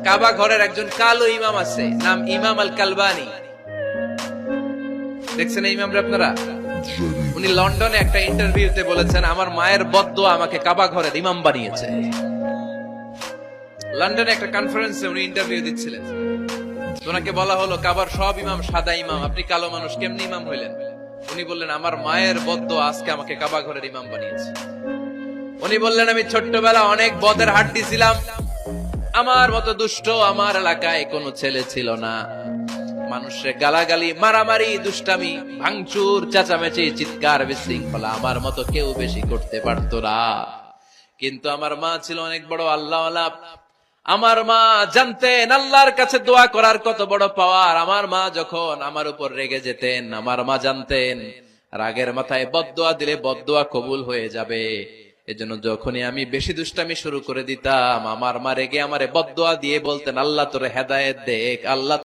কাবা ঘরের একজন কালো ইমাম আছে, নাম ইমাম আল কালবানি। দেখছেন এই ইমামরা আপনারা? উনি লন্ডনে একটা ইন্টারভিউতে বলেছেন, আমার মায়ের বদদোয়া আমাকে কাবা ঘরের ইমাম বানিয়েছে। লন্ডনে একটা কনফারেন্সে উনি ইন্টারভিউ দিচ্ছিলেন। ওনাকে বলা হলো, কাবার সব ইমাম সাদা ইমাম, আপনি কালো মানুষ, কেমনি ইমাম হইলেন? উনি বললেন, আমার মায়ের বদদোয়া আজকে আমাকে কাবা ঘরের ইমাম বানিয়েছে। উনি বললেন, আমি ছোট্টবেলা অনেক বদের হাড্ডি ছিলাম, আমার মতো দুষ্ট আমার এলাকায় কোনো ছেলে ছিল না। মানুষের গালাগালি, মারামারি, দুষ্টামি, ভাঙচুর, চেঁচামেচি, চিৎকার, বিশৃঙ্খলা আমার মতো কেউ বেশি করতে পারতো না। কিন্তু আমার মা ছিল অনেক বড় আল্লাহওয়ালা। আমার মা জানতেন আল্লাহর কাছে দোয়া করার কত বড় পাওয়ার। আমার মা যখন আমার উপর রেগে যেতেন, আমার মা জানতেন রাগের মাথায় বদদোয়া দিলে বদদোয়া কবুল হয়ে যাবে। এজন্য যখনই আমি বেশি দুষ্টামি শুরু করে দিতাম, আমার মা রেগে আমারে বদদোয়া দিয়ে বলতেন, আল্লাহ তোরে হেদায়েত দেখ, আল্লাহ